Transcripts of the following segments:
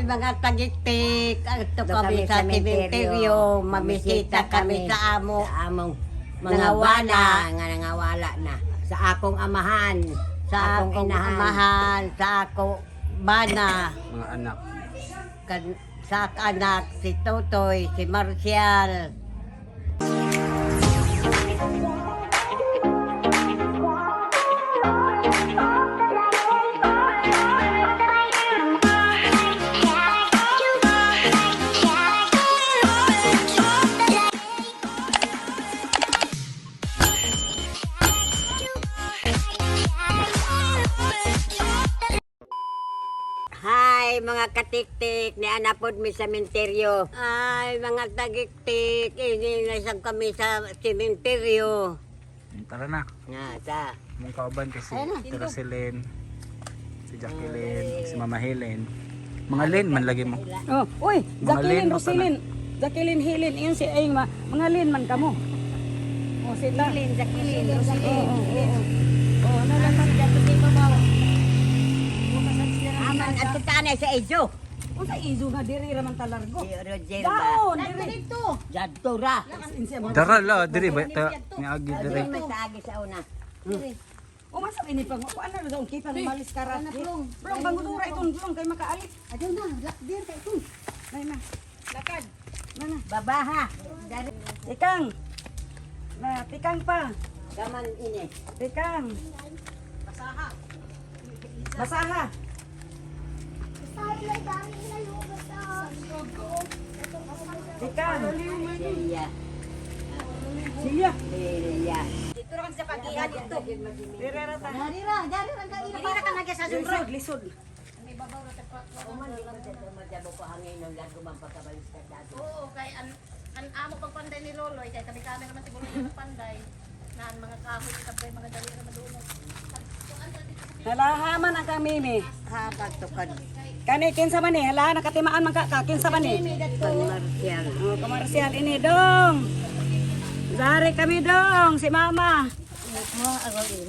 mga tagiktik, ito kami sa sementeryo, mamisita kami sa among mga wala nga nangawala na. Sa akong amahan, sa akong amahan, sa akong bana, Mga anak. sa anak, si Totoy, si Marcial. Hi mga katiktik, ni anapod mi sa sementeryo. Ay mga tagiktik, inisang kami sa sementeryo. Tara na. Nga sa Mong kauban kasi si Roselyn, si Jacqueline, si Mama Helen. Mga Lin man lagi mo. Oh, uy, Mga Jacqueline, Lin, Roselyn. Jacqueline, Helen, yun si ay mga Lin man kamo. Oh, sila. Jacqueline, Oh, nalaman dito kay mama. aman at tutanay sa Ejo. Unsa izo nga diri ra man talargo? Si Roger Daon, ba? diri. Jadto ra. Dara la diri ba ta ni agi diri. May taagi sa una. O man sabi ni pang ano ra daw kita ni malis karat. Plong bangudura iton plong kay makaalis. Adyo na, lakbir kay ito. Nay na. Lakad. Mana? Babaha. Dari Tikang. Na, tikang pa. gaman ini. Tikang. Basaha. Basaha. Tikang. Lilia. Silya. Lilia. Dito ra sa pag-iha dito. Diri ra ta. Dari ra ka Diri ra ka nagya sa lisod, lisod. Madabo ko hangin ng lago man pagkabalis ka dado. Oo, kay an amo pagpanday ni Loloy, kay kami naman siguro yung panday. Naan mga kahoy, kapay mga dali na madunog. Nalahaman ang kami ni. Habag tukad. Kani kinsa man ni? Hala nakatimaan man ka kinsa man ni? Komersyal. Oh, komersyal ini dong. Dari kami dong si mama.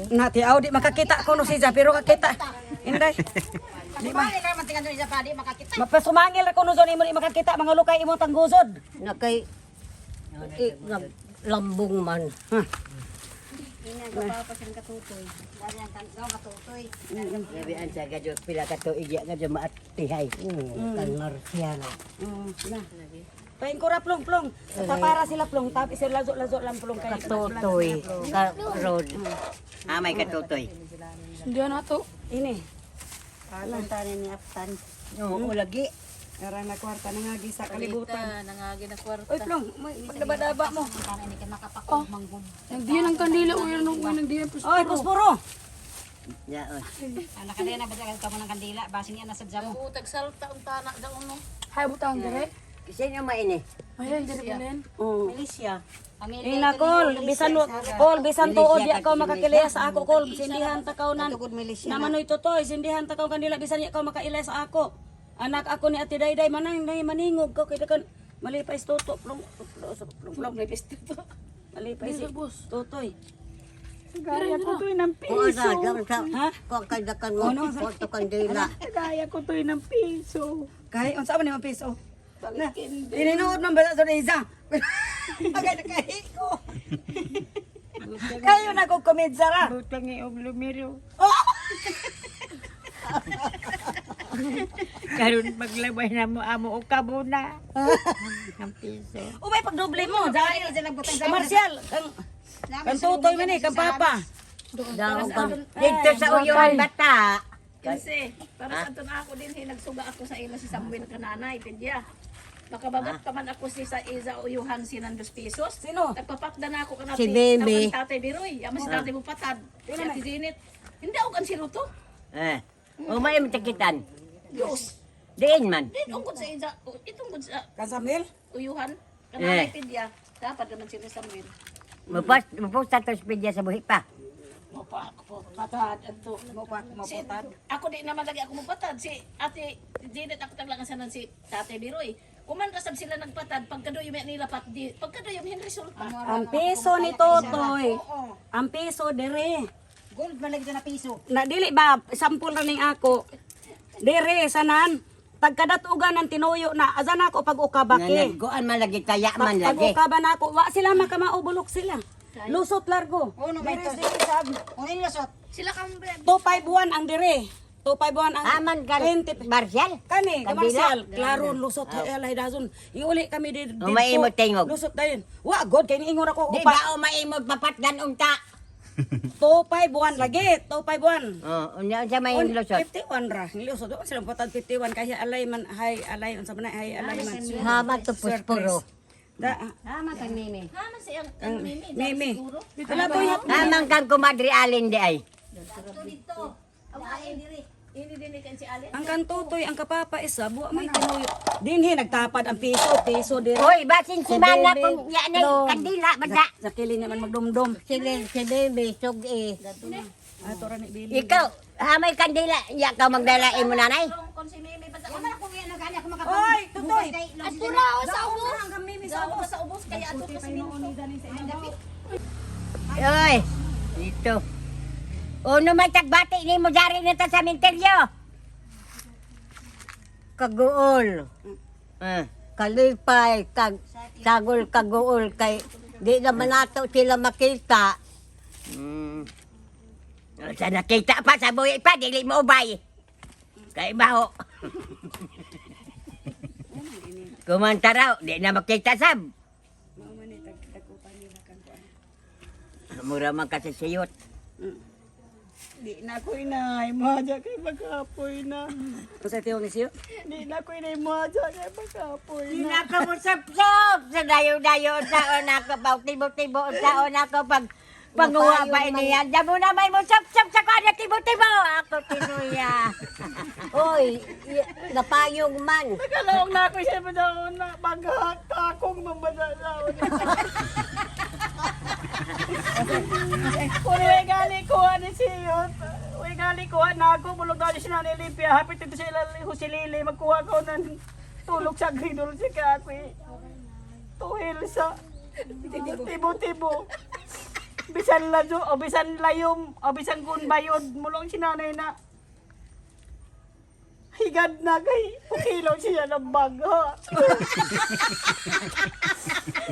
Nati di makakita ko no si Ja pero kakita. Inday. Di ba ni naman tingan sa padi makakita. Mapasumangil ra ko no zon imo di makakita mga lukay imo tanggusod. Nakay lambong man. Gabi ang sa gadyo pila ka to iya gadyo maatihay. Komersyal. Na. Pain ko ra plong. Sa para sila plong tapos sila lazo lang plong kay Katutoy. Ka road. Amay katutoy. Hindi na to. ini. Alantanin ni Aptan. Oo, lagi. Ara na kwarta na nga gisa kalibutan. Nangagi na kwarta. Oy plong, magdaba-daba mo. Hindi ang kandila o yan nung hindi Oy, posporo. Ya, oy. Anak kanina na basagan ka mo ng kandila, basin yan nasa dyan mo. Utag salta ang tana daw no. Hay butang dire. Sino maini? Ayun dire palen. Oh. Milicia. Ina kol, bisan tuod di ako makakilaya sa ako kol, sindihan takaw nan. Namanoy totoy, sindihan takaw kandila bisan di ako makailaya sa ako. Anak ako ni Ate Dayday manang maningog ko kay kan malipay toto plong malipay toto. Malipay si totoy. Gaya ko to'y ng Oo, piso. ha? Kung kadakan mo, porto kandila. Gaya ko to'y ng piso. Kay unsa man ni piso? Na, ininuod man bala sa Reza. Agay na kahi ko. Kayo na ko komedsa ra. Butang og lumiro. Karon maglabay na mo amo og kabuna. Ng piso. Umay pagdoble mo. Dahil komersyal. Kang tutoy man ni, kang papa. Dito sa uyuan bata. Kasi para sa tun ako din nagsuga ako sa ila si Samuel kananay pedya. Nakabagat pa man ako si sa Iza Uyuhan sinan 2 pesos. Sino? Nagpapakda na ako kanati. Si Bebe. Tatay Biroy, ama si tatay mo patad. Si Ate Zinit. Hindi ako kan sino to. Umay mo takitan. Diyos. Diin man. Din ungkod sa Iza, itong ungkod sa Kang Samuel? Uyuhan. Kananay pedya. Dapat naman sila Samuel. Mapos tatos pedya sa buhi pa. Mopa ako po. Patad ato. Si, Maputad. ako di naman lagi ako mapatad. Si Ate Zinit ako taglangan sanan si Tatay Biroy. Kuman kasab sila nagpatad pagkadoy may nila patdi. Pagkadoy may resulta. Ang piso ni Totoy. Ang piso dire. Gold man lagi na piso. Na dili ba sampol ra ning ako. Dire sanan. pagkadatugan ng tinuyo na azan ako pag ukabaki. Nagkuan man lagi kaya man Pag lagi. ukaban ako, wa sila makamao bulok sila. Lusot largo. Diris diri sab. Sila kang 251 ang dire. 251 ang Aman ka 20. Marcial. Kani, Kabila. komersyal, klaro, lusot, alay dazon. Iuli kami dito. Umaimog tingog. Lusot dayon. Wa, god, kay niingon ako. Di Upa. ba o maimog papatgan unta? 251 lagi, 251. Unya sa may lusot. 51 ra. Lusot, doon silang patad 51. Kaya alay man, alay, unsa man hay alay man. Hama to puspuro. Da, Hama kang mimi. Haman si ang mimi. Mimi. Siguro. Wala to yat. Hamang kang kumadri alin di ay. Dito. Awain diri. Ini din kan si Alin. Ang kantutoy, ang kapapa isa, buwa may tinuyo. Dinhi, nagtapad ang piso dire. Hoy, basin si mana kung yan ay kandila bada. Sa kili naman magdumdum. Si baby, sug Ato ra ni Billy. Ikaw, hamay kandila, ya ka magdalain mo nanay. Kung si Mimi basta Oy, tutoy. Atura o sa ubos. Hanggang mimi Sa sa ubos sa ubos kaya ato ko si Mimi. Oy, dito. Uno may tagbati ni mo dari nito sa minteryo. Kaguol. Kalipay, sagol kaguol kay di naman nato sila makita. Sa nakita pa sa buhay pa, dili mo ubay. Kay baho. Kumanta raw, di na makita sab. Mura man kasi siyot. Di na ko inay, madya kay magkapoy na. Kasi tiyo ni siyo. Di na ko inay, madya kay magkapoy Di na. na ka mo sap-sap sa dayo-dayo taon ako pag tibo-tibo taon ako pag panguha pa iniyan. Damo na may mo sap-sap sa kanya tibo-tibo. Ako tinuya. Oy, napayong man. Nakalawang na ako siya daw na magkakakong mambadalaw. Kung may gali kuha ni siyo, may gali kuha na ako, bulog daw si Nanay Limpia, hapit ito sila husilili, magkuha ko ng tulog sa grinol si Kakwi. Tuhil sa tibo-tibo. Bisan ladyo, o bisan layom, o bisan kunbayod, mulong si Nanay na higad na kay pukilaw siya ng baga.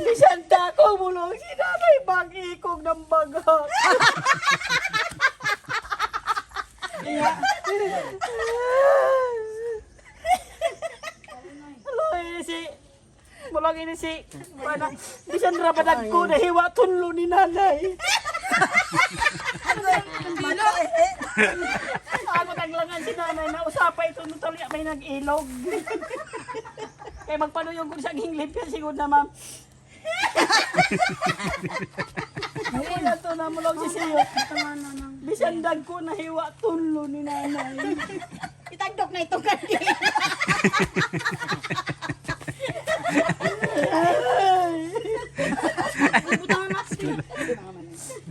Bisan tako mulong si Nanay bag-ikog ng baga. Hello, mulong ini si bisan rabadag ko na hiwa tunlo ni Nanay. Ako taglangan si Nanay na usapay ito nung talya may nag-ilog. Kaya magpanuyong ko sa ginglip yan siguro na ma'am. Ayun na to na mulong si Siyo. Bisan dag ko na hiwa tunlo ni Nanay. Itagdok na ito kanina.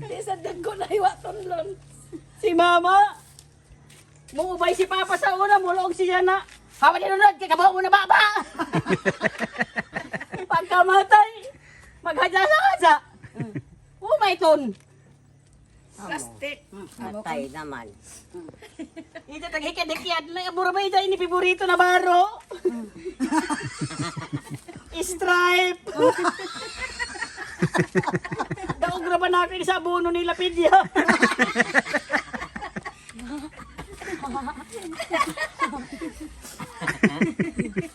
Bisan dag ko na hiwa tunlo. Si Mama, muubay si Papa sa una, mulong siya na. Hawa niya nunod, kaya kabaho mo na baba. Pagkamatay, maghadya-hadya. Umay ton. Plastic. Patay naman. Ito taghikidikyad na abura ba ini piborito na baro. Stripe. Daog ra ba nakin sa abono nila pidya.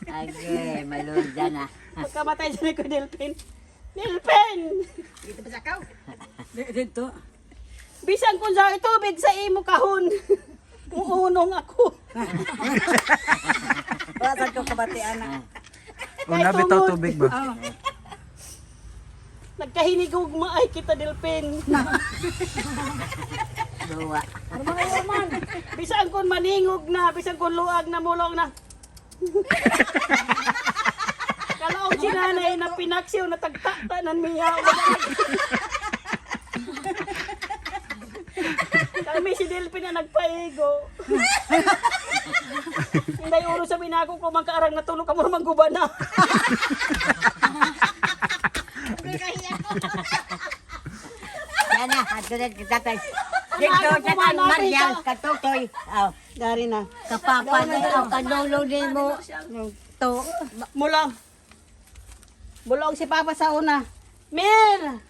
Age, malurda na. Pagkamatay siya ko Delpin. Delpin! Dito. Bisan kung sa itubig sa imo kahon. Muunong ako. Basan ko kabati anak. Una bitaw tubig ba? Nagkahinigog maay kita Delpin. Duwa. Bisan kung maningog na, bisan kung luag na mulong na. Kalaong si Nanay na pinaksiw na tagtatanan niya. Kami si Delpin na nagpaigo. Hindi uro sa minako ko magkaarang natulog ka mo naman guba na. Yan na, at doon kita tayo. Dito sa kan Marial, katutoy. Dari na. Kapapa na ang kanulo din mo. To. Mulong. Bulong si Papa sa una. Mir!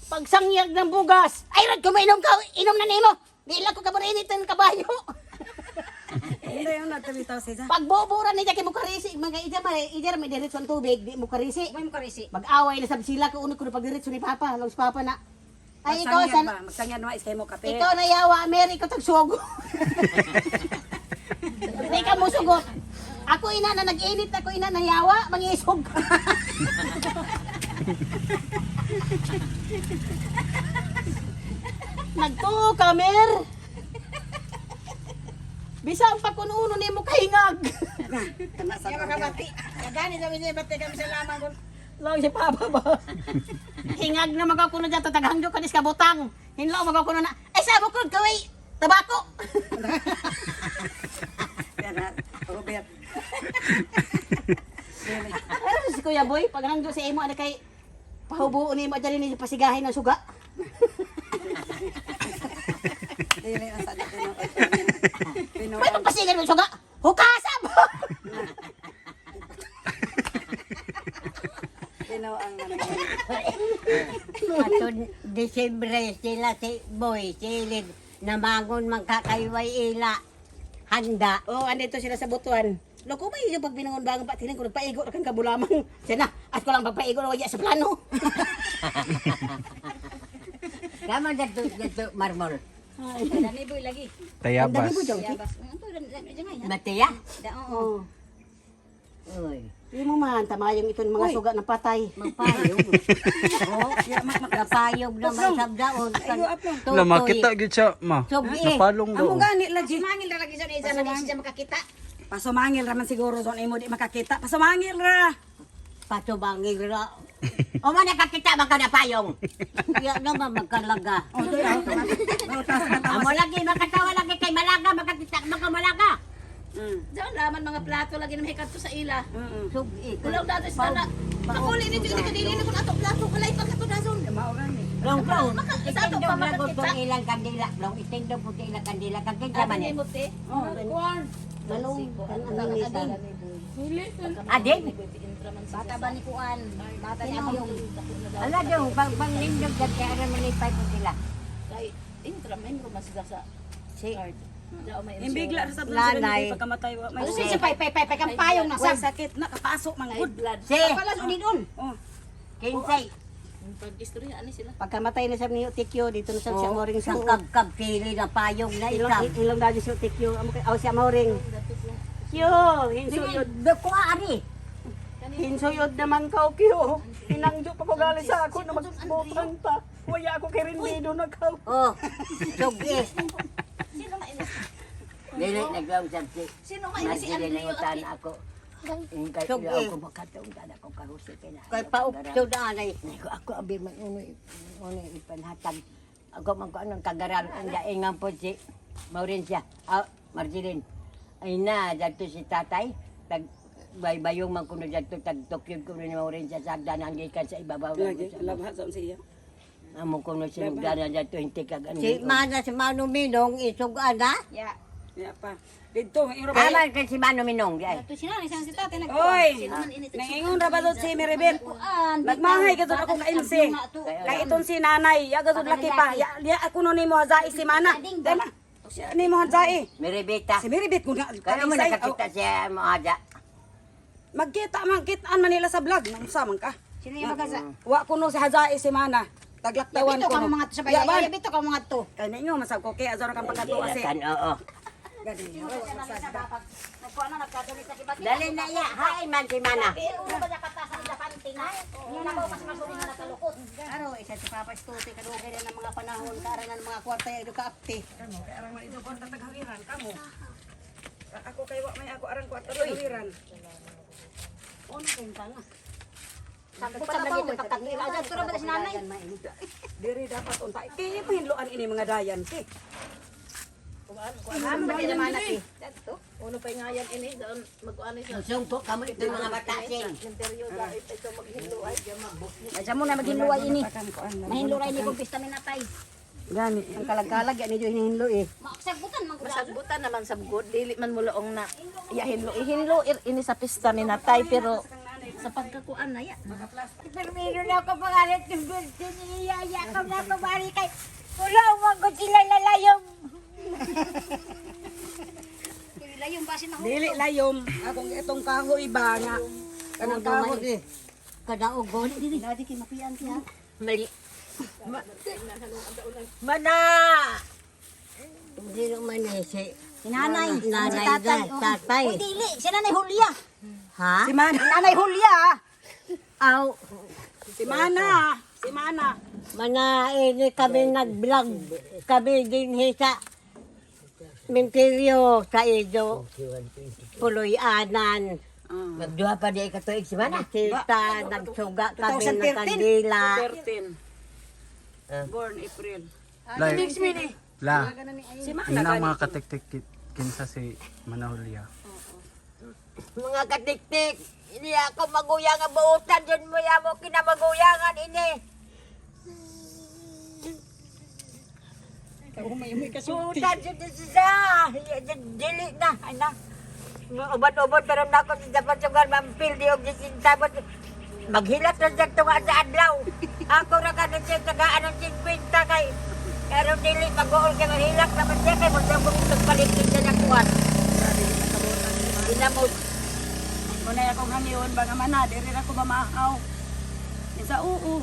Pagsangyag ng bugas. Ay, Rod, kumainom ka. Inom na nimo. Di lang ko kabarinit ng kabayo. Hindi yung natabitaw siya. Pagbuburan niya kay Mukarisi, mga ija may diretso ang tubig, di Mukarisi. May mo karisi. Mag-away na sab sila ko uno ko pagdiretso ni Papa, laws Papa na. Ay ikaw san Magsangyan mo iskay mo kape. ikaw na yawa, Amerika tag sugo. Di ka mo sugot. Ako ina na nag-init, ako ina na yawa, mangisog. Nagtuo ka, Mer. Bisang pa kung uno ni mo kahingag. Kaya makabati. Kagani sa mga bati kami sa lamang ko. Lang si Papa ba? Hingag na magakuno dyan, tataghangyo ka nis kabutang. Hinlaw magakuno na, ay sabo ko, kaway, tabako. Robert. Ano si Kuya Boy, paghangyo sa imo, ano kay pahubuon ni mo dyan ni pasigahin ng suga. Dili ang sa dito no. May pagpasigan ng suga, hukasam! Pino ang Ato Disyembre sila si Boy, silid. Namangon magkakayway ila. Handa. Oh, andito sila sa butuan. Loko ba yung pag binangon bangon pa, tinan ko nagpaigo na kang kabulamang. Siya na, at ko lang pagpaigo na waya sa plano. Naman dito marmol. Dani boy lagi. Tayabas. Yabas. Ito dan Batiya? Oo. Uy. Hindi mo man, tamayong ito ng mga suga ng patay. Magpayog. Oh, napayog naman sa daon. La makita gid siya, ma. Sugi. Napalong daw. Amo gani lagi. Pasumangil ra lagi sa isa na siya makakita. Pasumangil ra man siguro son imo di makakita. Pasumangil ra. Patubangig ra. O man nakakita baka napayong. Kaya naman magkalaga. Amo lagi makatawa lagi kay malaga makakita baka malaga. Diyan laman mga plato lagi na may kanto sa ila. Sugi. Ulaw dati sa na. Pakuli ni dili kadili ni kun ato plato kalay pag ato dason. Mao gani. Long long. Sa ato pa Itindog na makakita. gusto ilang kandila. Long itindog po ilang kandila. Kakita Ano man ni eh. mo te? Corn. Galong, ano nisa. Adin? Bata ba ni kuan? Bata ni Abiyong. Ala dong, pang nindog dyan kaya rin manipay po sila. Kay intra may mo masida sa Si card. Daw may Imbigla sa sabon Nanay. sila pagkamatay wa. May Ano siya pay kang payong na Sa sa. sakit na kapasok man good. blood. Si Palas unidon. Oh. Kinsay. Pag istorya ani sila. Pagkamatay na sa niyo tikyo dito na sa siya moring Sa sa kabkab pili na payong na Ilang isang. ilang dadi siya tikyo. Amo kay siya moring. Yo, hinsuyod. Dako ari. Hinsuyod naman ka kyo. Hinangjo pa ko gali sa ako na magbutang ta. Waya ako kay Rindido na ka. Oh, sugi. Sino ma ini? Dili naglausap si. Sino ma ini si Nagdili Andrew na at ako. Ingkay Sugi. ako makatungdan ako karusi kina. Kay paupso na anay. Ako abir man uno ipanhatag. Ako man ko anong kagaran ang daingan po si Mauricia. Marjeline. Ay na, dito si tatay. Tag baybayong man kuno dito tag Tokyo kuno ni Mauricia sa danan gikan sa ibabaw. Lagi labhat sa siya. Amo kuno sinugdanan dito hindi kag ano. Si Mana si Mano Minong isug ana. Ya. Ya pa. Dito ang iro. Tama kay si Mano Minong di ay. to sila ni si tate nag. Oy. Nangingon ra ba dot si Miribel? Nagmahay ka dot ako ka ilse. Kay iton si nanay, ya gadud laki pa. Ya ako no nimo hazai si mana. Dama. Siya nimo hazai. Miribita. Si Miribet ko na. Kaya mo nakakita siya mo aja. Magkita man kitaan man nila sa vlog nang man ka. Sino yung magasa? Wa kuno si hazai si mana. Taglaktawan Bito ko. ka mga to sa bayan. Bito ka mga to. Kay ninyo masab ko kay azor kang pagkatuwa si. Kan oo. Dali na ya, hay man si Mana. Aro, isa si Papa Stuti, kadugay na ng mga panahon, kaaranan ng mga kwarta yung eduka-apti. Arang man ito kon tataghawiran kamo. Ako kay wa may ako arang kwarta tagawiran. Ano kung tanga? Sakot sa lagi ito pagkatira. Aja tura ba si nanay? Diri dapat unta. Kaya pahinluan ini mga dayan ki. Ano ba yung manat eh? Uno pa ngayan ini doon mag-ano siya. Sungko kamo ito mga batasin. Interview dahil ito maghinlo ay diya mabuk. Ay, sa muna maghinluway ini. Mahinluway ini kung pista minatay. Gani. Ang kalag-kalag yan medyo hinlo eh. Masagbutan naman sa bugod, dili man mulaong na iya hinlo ini sa pista ni natay pero sa pagkakuan na ya. Pero meron ako pangalit ng gusto niya. Yakap na ako bari kay Ulaw, wag sila lalayong. Dili layom. Akong itong kahoy ba nga. Kanang kahoy. Kadaogon. Dili kay mapian siya. Mali. Mana! Hindi naman eh si... Nanay, Nanay si tatay. na, tatay. Uy, dili, si Nanay Julia. Ha? Si Mana. Nanay Julia. Aw, Si Mana. Si Mana. mana ini kami nag-vlog. Kami din sa Menterio sa Ido. Puloy-anan. Magduha pa di katuig si Mana. Kita, nagsuga kami ng 2013. kandila. 13. Born April. Like, la, Si Mana. yun ang mga katiktik kinsa si Manahulya. Mga katiktik, hindi ako maguyang ang buutan. Diyan mo yan mo kinamaguyangan ini. Buutan siya siya. Dili na. Anak. Ubat-ubat pero na ako sa dapat sugar mampil di og disinta. Maghilat na siya tunga sa adlaw. Ako na ka siya tagaan ng 50 kay. Pero dili mag-uol kay maghilak naman siya kay magdabong nagpalitin siya ng kuwan. Dinamot. Kung na akong hangiyon ba nga Mana, diri na ko ba maahaw. Isa oo.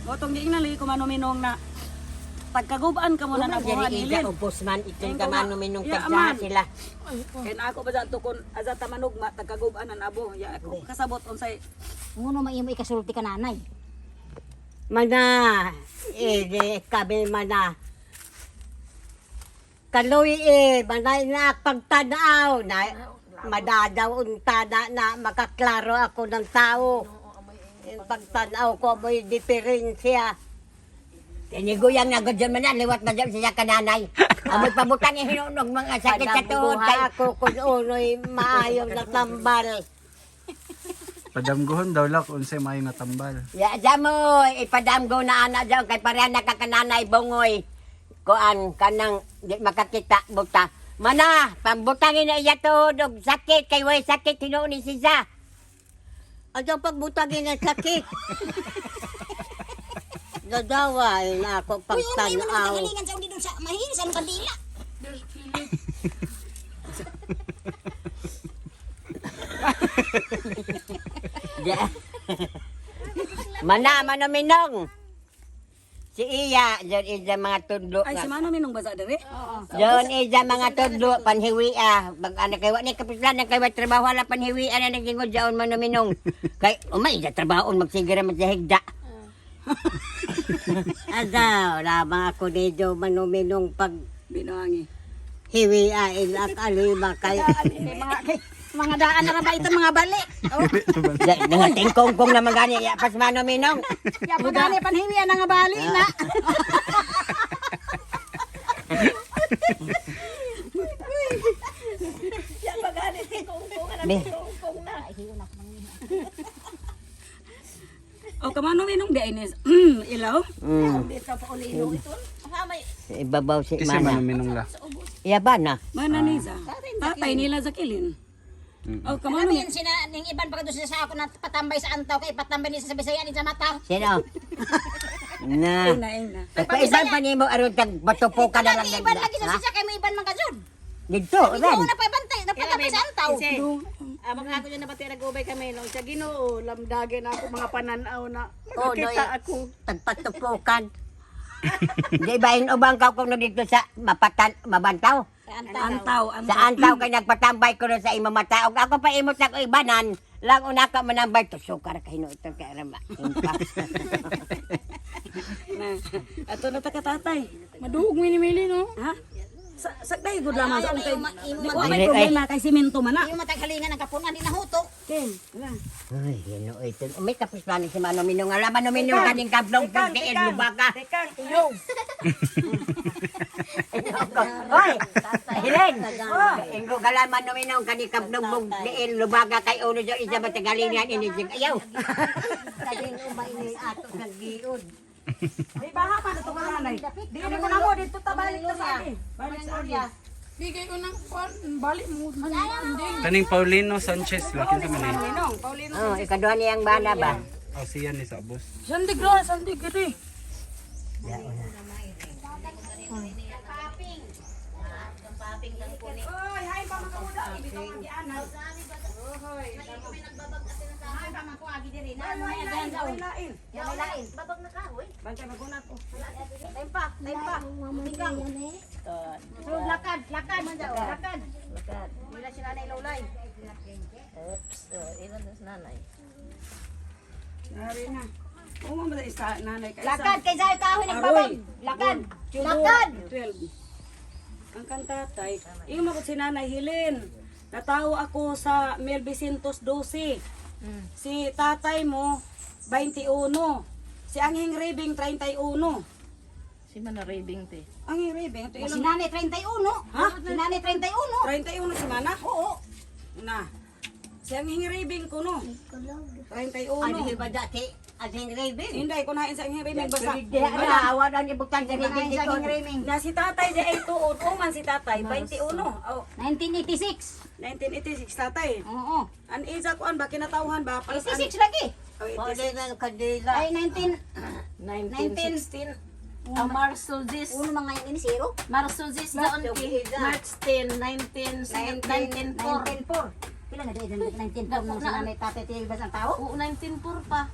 Botong di inali ko manuminong na pagkagubaan ka muna na buhan nilin. Ubos-man itong Tingko kamano nga. minong Ya, tagsa aman. sila. Kaya na ako ba dyan tukon azata manugma tagkagubaan ang abo. Ya ako kasabot unsay Nguno may imo ikasulti ka nanay. Mana, kami mana. Kaloy manay na pagtanaw na madadaw unta na makaklaro ako ng tao. Yung pagtanaw ko mo'y diferensya. Tiniguyang na gudyan man na, liwat na dyan siya kananay. Amoy pabutang hinunog mga sakit sa tuhod. Kaya ako kung uno'y maayong natambal. Padamguhon daw lak unsay maayo nga tambal. Ya, mo, ipadamgo na anak dyan, kay pareha nakakananay bongoy. Kuan, kanang, di makakita, buta. Mana, pambutangin na iya to, og sakit, kay way sakit, hinuuni siya. Ano pagbutangin ng sakit? Dadaway na ako Uy, umay mo nang pagtanaw. kagalingan sa undi doon sa mahin sa kandila. Mana, manominong. Si Iya, dyan isa mga tudlo. ay si Mana minong basa diri. Doon isa mga tudlo, panhiwi Bag anak kay ni kapislan na kay trabaho la panhiwi na nagingod jaon manominong. Kay umay sa trabaho magsigira man sa higda. Adaw, lamang ako dito manominong pag Binuangi. hiwi ilak alima kay Mga daan na ba ito mga bali? Dengan tingkong-kong naman gani ya pas manominong. Ya pa dali panhiwian nga bali na. Ya pagani kung Be. O kamano minong di inis. Ilaw. dito pa ulino ito. Hamay Ibabaw si Kasi mana. manuminong la. Iya ba na? Mana nisa. Tatay nila sa kilin. O kamano Ano mi. yan sina ning iban pa kadto sa ako na patambay sa antaw kay patambay ni sa Bisaya din sa mata. Sino? Na. Ina. Paiban pa nimo aron tag batupo ka na lang Lagi iban nagda. lagi sa siya kay may iban man kasud. Dito, Ikaw ran. na pabantay, napatambay sa antaw. Abang ako dyan napati nag-ubay kami nung sa Ginoo, lamdagin ako mga pananaw na Oh, nakita no, ako. Tagpatupukan. Di ba yung ubang ka kung dito sa mabantaw? Antaw. Sa antaw kay nagpatambay ko na sa imong mata. Og ako pa imot sa ibanan, lang una ka manambay to sukar kay no ito kay rama. Ato na tatay. Maduog mini-mili no. Ha? Sagday gud lamang sa kay. Di ko may problema kay simento man na. Yung mataghalingan ng kapunan di nahuto. Ken. Ay, no ito. May kapis pa ni si Mano Minong. Alam Mano Minong kaning kablong pagdiin mo baka. Hoy! Hilen! Inggo gala Mano Minong kaning kablong pagdiin lubaga kay uno jo isa matagalingan ini jig ayaw. Kading umay ni ato sa giud. Ay, baha pa na ito ka nanay. Di ko na mo, dito tabalik na sa akin. Balik sa akin. Bigay ko ng balik mo. Hindi. Kaning Paulino Sanchez lakin sa man. Paulino, Paulino. Oh, ikaduha niyang bana ba? Oh, siya ni sa bus. Sandig ro, sandig gini. Oy, hay pa mga muda. Ibitaw ang gianan. Ay, lain. Babag na kahoy. Bantay magunat ko. Tempa. Tingkang. So, lakad. Lakad. Wala si nanay lulay. Nari na. Oo, mo isa nanay ka. Lakad kay Zay kahoy nagbabag. Lakad. Lakad. 12. Ang kantatay, iyo mo ko si Nanay Helen. Natawo ako sa 1912. Si tatay mo 21. Si Anghing Ribing 31. Si Manaribing te. Anghing Ribing ito Si ilang nanay 31. Ha? Si nanay 31. 31 si Mana? Oo. Na. Si Anghing Ribing ko no. 31. Ano ba dati? Ading Raven? Hindi ko nain sa Anghing Ribing basta. Di na, awa daw ni Buktan sa Raven Nanay sa dito. Ringring. Na si tatay di ay tuod. O man si tatay 21. Oh, 1986. 1986 tatay. Oo. An isa ko an ba kinatawhan ba para sa 86 lagi. Oh, Pwede 86. ng kadila. Ay 1916. Ang Marso this. Uno mga yun ini zero. Marso this daon ki. March 10, 1904. 1904. Pila na dahil 1904 nung si nanay tatay tiyibas ang tao? Oo, 1904 pa.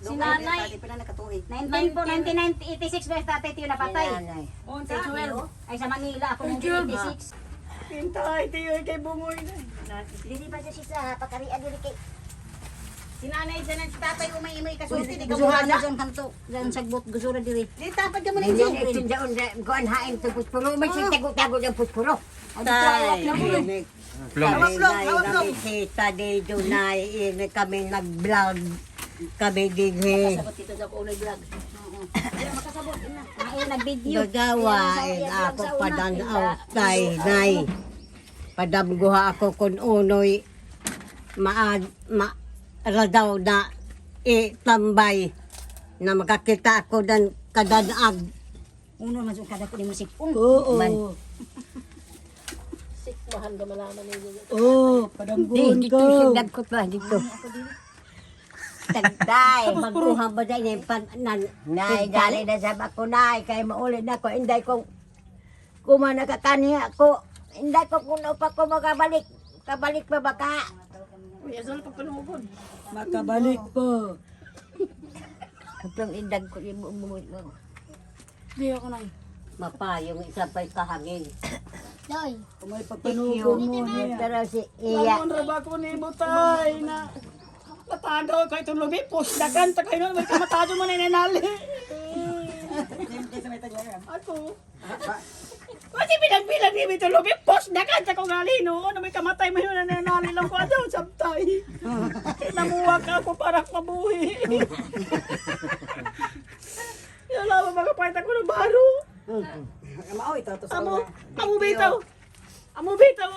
Si Nanay. nanay. Pila na katuig. 1986 ba tatay tiyo napatay? Nanay. On Si Joel. Ay sa Manila ako 1986. Hintay, tiyo kay bungoy na. Dili ba siya sa pakarian dili kay si nanay dyan si tatay umay-imay kasulti di ka Gusura buhada. na. Diyan kanto, diyan sagbot gusura diri. Di tapad ka mo lang dyan. Ito dyan, kuan hain sa puspuro. May siya tago-tago ng puspuro. Tay, kami kita dito na ini kami nag-vlog. Kami dighi. Sabot kita sa unay vlog. Ay nag-video. Gagawa, ako padanaw, tay, nay. Padamguha ako kung unoy radaw na itambay na makakita ako ng kadanaag. Uno man sa kada ko ni musik. Oo. Sikmahan ka malaman ninyo. Oh, Di, padamgon dito ko. sindag ko pa, dito. Tagday, magkuha ba dahil yung nay, dali na sa ako, nay, kaya maulit na ko, hindi ko, kumana kakaniya ako, hindi ko kuno pa ko makabalik, kabalik pa baka. Uy, asal pa panugod. Makabalik po. Itong indag ko, umulit mo. Di ako nang. Mapayong isa pa'y kahangin. Doy. Kung may Iyo, pagpanugon mo niya. pero si Iya, Lamon ra ba ko ni butay na natagaw kay itong lubi. Pusdakan ta kayo may kamatado mo na inanali. Ako. Kasi bilang-bilang ni itong lubi. Pusdakan ta ko gali no. Ano may kamatay mo yun na inanali lang ko. Ano sabtay. Namuwag ako para mabuhi. Yan lang mga pahit ako ng baro. Mao ito to sa Amo bitaw. Amo bitaw.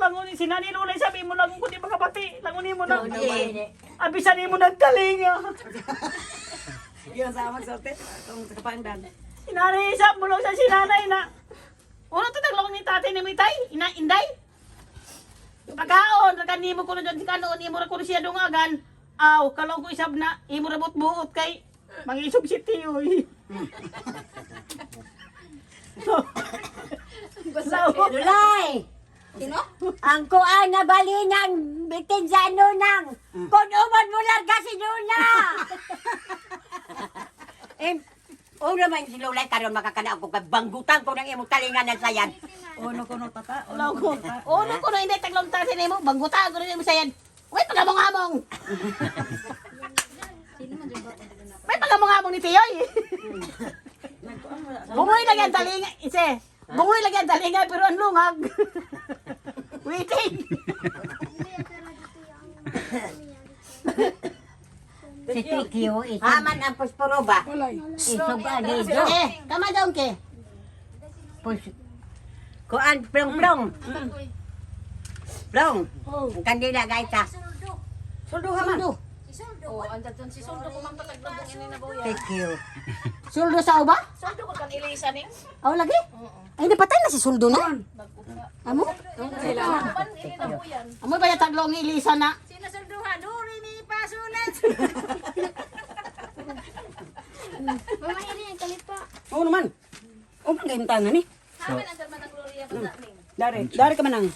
Langon si Nani Lulay sabi mo lang kung di makapati. Langonin mo na. Abisan mo ng talinga. Yun sa amang sorte. Itong kapandan. Sinanay isa mo lang sa sinanay na. Ano to naglong ni tatay ni Mitay? Inday? Pagkaon, nakanimo ko na dyan si Kanoon, imo ra ko siya dungagan. Aw, kalaw ko isab na, imo ra buot kay mangisog si Tiyoy. Dulay! Sino? Ang kuan na balinang bitin sa nunang. Kung umon mo lang kasi nuna. Una man si Lulay karon makakana ako kay banggutan ko ng imong talingan ng sayan. Ono kono tata. Kalaw ko. Ono ko na hindi taglong tatay nimo, bangguta ko na yung sayan. Uy, pagamong-among. May pagamong-among ni Tiyoy. Bungoy lang yan talinga, ise. Bungoy lang yan talinga, pero ang lungag. Waiting. Si Tikyo, haman ang puspuro ba? Isog dito. Kama daw ke. Kuan, plong. Plong. Ang kandila gaita. Suldo haman. Oh, andan si Soldo ko man pataglabong ini na boya. Thank you. Suldo sa uba? Soldo ko kan ilisa ning. Oh, lagi? Ay, napatay na si Suldo na. Amo? Kuman ini na boyan. Amo ba yung taglong ilisa na? Sino sulduhan? Duri ni pasulat. Mama ini yang kalipa. Oo naman. Oo man gayuntanan ni. Haman andan man ang Gloria pa ning. Dari ka manang.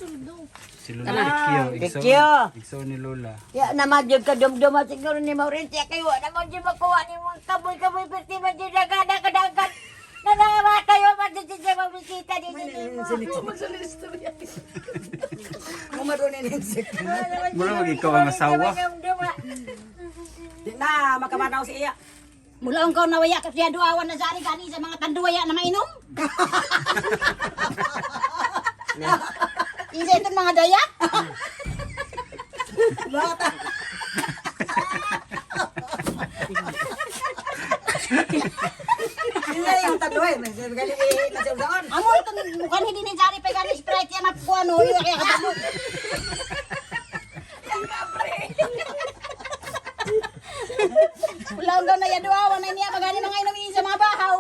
Si Lola Tikyo. Igso ni Lola. Ya, namadyod ka dumduma siguro ni Mauricio. Kaya wala mo dyan makuha ni mga kaboy-kaboy. Pwede ba dyan nagkadagan? Nanawa kayo ba dyan dyan mabisita din mo? Mura mag ikaw ang asawa. Di na makamanaw si iya. Mula ang kau nawaya ka siya duawan na sari gani sa mga tanduwaya na mainom. Isa ito mga daya. Sila yung tadoy, magali nasawdaan. Amo ito mukhang hindi ni sari pa gani Sprite yan at kuano. Kaya katamo. Mula ang kau na ya duawan na niya magani mga inom sa mga bahaw.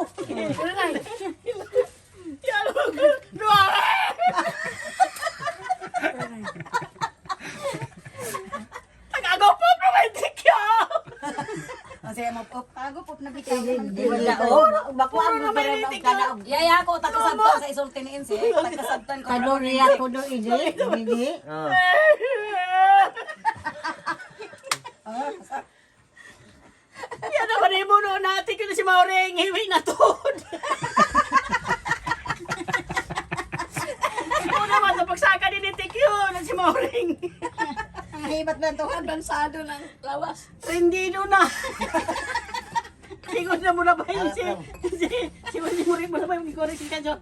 Nagagopop na may tikyo! Kasi mo pop. Pagupop na bitaw. Wala, oh. Bakuan mo pa rin ang kanaog. Yaya ko takasabtan sa isulti ni Inse. Takasabtan ko. Kaloriya ko do, hindi. Hindi. Yan naman yung muno natin ko na si Maureng hiwi na tuhod. Ito naman sa pagsaka din ni Tikyo na si Maureng. Ang hibat na ito. Advansado ng lawas. Rendido na. Tingod na muna ba yun si Maureng mo na ba yung ikaw rin si Kadyo?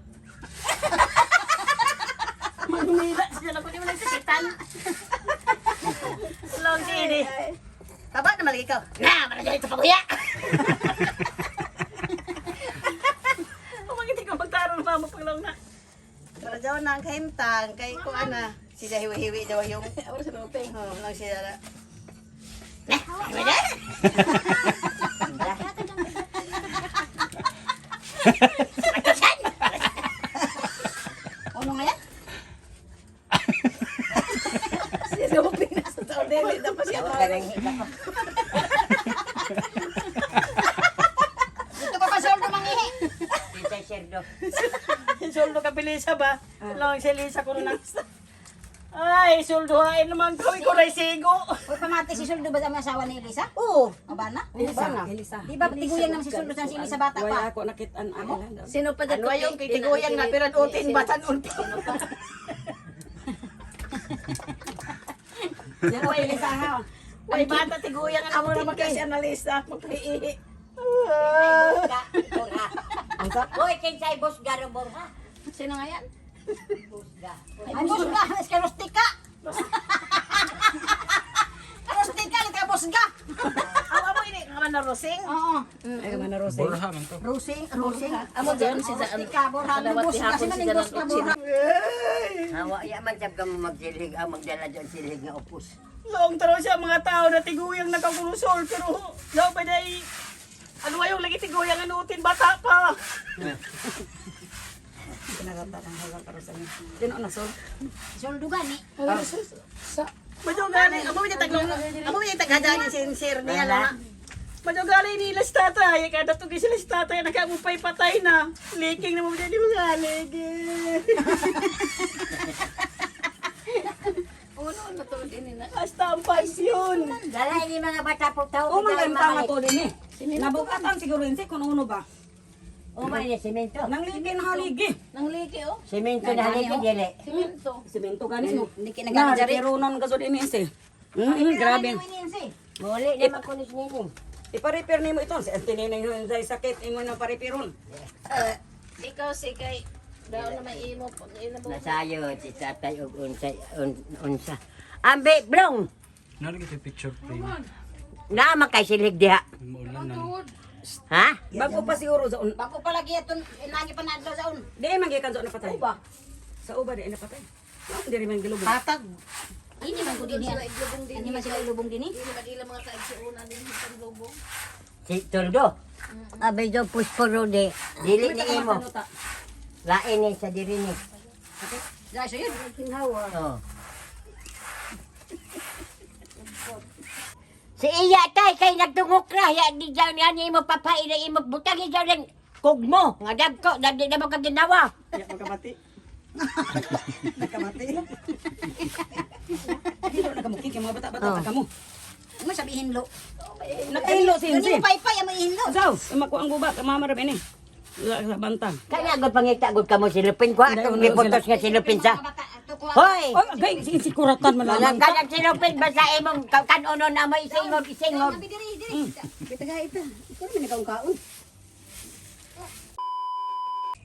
Manumila siya lang ko di mo nagsakitan. Long tini. Taba naman lagi ikaw. Na, maragay ito paguya. Kung hindi ko magtaro ng mama pang na. Para daw na ang kahimtang. Kay ko ana. Sila hiwi-hiwi daw yung... Ano sa luping? Oo, lang sila na. Nah, hiwi na. Ano nga yan? Sila mo pinas sa taon din. Tapos siya mo. Dito ka pa soldo mangihi. Kita Sherdo. Soldo ka pilisa ba? Long si Lisa ko na. Ay, soldo hain naman kami ko ray sigo. Uy, pamati si soldo ba sa mga asawa ni Elisa? Oo. O ba na? Elisa. Di ba tiguyan naman si soldo sa si Elisa bata Wala pa? ako nakitaan ano. Sino pa dyan? Ano yung kitiguyan na pero utin batan unti. Yan o Elisa ha. Ay bata tiguyan nga mo naman kasi analista. Magpiihi. Uy, kinsay Bosga ro Borja. Sino nga yan? Bosga. Ay, busga! Es que rustika! Rustika, lika busga! Awa mo ini naman na rosing. Oo. Ay man na Rose. Borha man to. Rusing, rusing. Amo dyan si Daan. Rustika, borha. Kadawat Busga, hapon sino si ning Daan busga, ng borha? Hawa, ya man sab ka mo magsilig, magdala dyan silig nga upos. Long taro siya mga tao na tiguyang nakakulusol pero daw pa day ano yung lagi tiguyang ano utin bata pa. Pinagata ang halang para sa inyo. Din o nasol. Soldo gani. Majogali, amo niya taghadaan yung sincere niya lang. Majogali ni Las Tatay, kada tugi sila si Tatay nakamupay patay na. Leaking na mo dyan, di mo galig. Ano to din na? Hasta ang pasyon. Dala ini mga bata po tao. O man gayuntahan to din eh. Nabukatan siguro Inse kung uno ba. O man ni semento. Nang ligi na haligi. Nang liki oh. Semento na haligi dili. Simento. Simento ganis mo. Hindi Na, kinagamit dyan. reperonon ka sa din Inse. Grabe. Muli na makunis nini. Ipa-repair nimo ito. Sa tininin yung sa sakit imo na pa-repairon. Ikaw si kay daw na may imo pag inabo. Nasayo si tatay og unsa. Ambe brong. Nalagi yung picture frame. Na makay silig diha. Umuulan na. Ha? Bago pa siguro sa un. Bako palagi itong inagi pa na adlaw sa un. Di man gikan sa napatay. Sa uba di napatay. Di rin man gilubog. Patag. Ini man ko din yan. Ini man sila ilubong din eh. Hindi man ila mga kaigsuuna din hitang lubong. Si Tuldo. Abay do pusporo de. Dili ni imo. Lain ni sa diri ni. Dahil siya yun. Oh. Si iya tay kay nagtungok ra ya di jaw ni imo papay na imo butang jaw ning kugmo nga dagko dadi na mo ka ginawa. Ya magkamati. Magkamati. Hindi na kamukin kay mga bata-bata kamu. Ano sabihin lo? Nakahinlo sinsi. Paypay ang mahinlo. Saw, makuha ang guba, mamarap ini. Wala sa bantang. Kaya gud pangita gud kamo silupin ko atong giputos nga silupin sa. Hoy. Oy, gay, si kuratan man lang. Walang kanang silupin basta imong kanon na may isingog. Bitagay ito. Ito naman nagkaungkaon.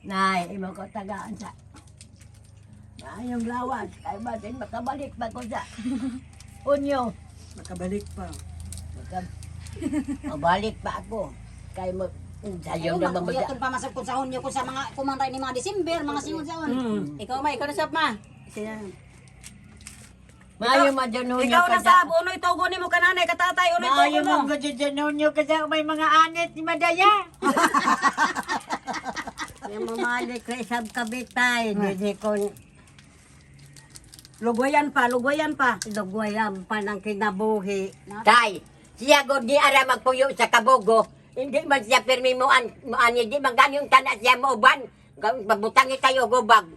Nay, imo ko tagaan sa. Ayong lawas, kay batin makabalik pa ko sa. Unyo, Makabalik pa. mabalik pa ako. Kay mo sayo na mamaya. Itong pamasag ko sa hunyo ko sa mga kumantay ni mga December, mga singod sa hun. Ikaw na sap ma. Mayo madununyo Ikaw ka na sa uno ito guni mo kananay katatay uno ito Mayo uno. mo gadununyo ka sa may mga anit ni Madaya. Yung mamalik ko isang kabitay, hindi ko Lugoyan pa, lugoyan pa. lugwayam pa ng kinabuhi. Tay, siya go di ara magpuyo sa kabugo. Hindi man siya pirmi mo ani di man ganyong tanas siya mo uban. Mabutangi tayo gubag.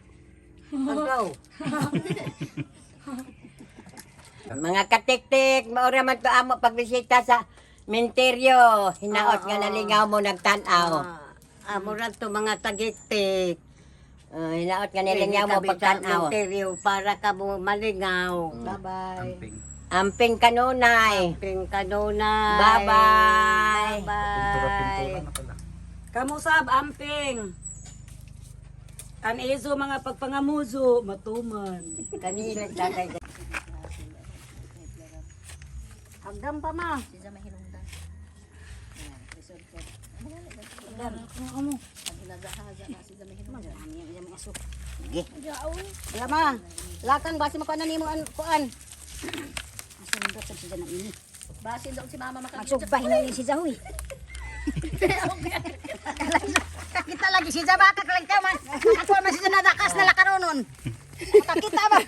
Ano? Mga katik-tik, maura man to amo pagbisita sa menteryo. Hinaot nga nalingaw mo nagtanaw. Amo ra to mga tagitik. Hinaot nga nalingaw mo pagtanaw. Menteryo para ka mo malingaw. Bye-bye. Amping. Amping kanunay. Amping kanunay. Bye-bye. Pintura-pintura na pala. Kamusab amping. Anizo mga pagpangamuzo, matuman. Kanila tatay. Hagdam pa ma. Sige. Wala ma. Lakang basi makuha na nimo ang kuan. Asundot sa siya na ini. Basin daw si mama makagit. Magsugbahin na si Zahoy. Kakita lagi si Zabaka kalagtaw man. Ako man si nadakas na lakaronon. Kakita ba?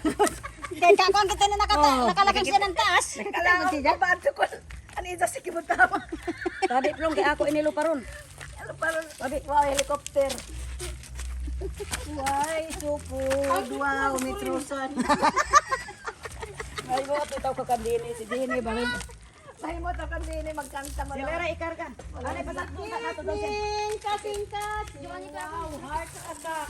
Kaya kakon kita na nakalakang siya ng taas. Kailangan si Jabanto ko. Anita si Kibutama. Tabi plong kay ako inilo paron. Sabi, wow, helicopter. Why, supod. Wow, metrosan. Ay mo tutaw ka kandini si Dini ba? May mo takan din magkanta mo. Silera ikarga. Ano pa sa to daw siya. Singkat, singkat. Wow, heart attack.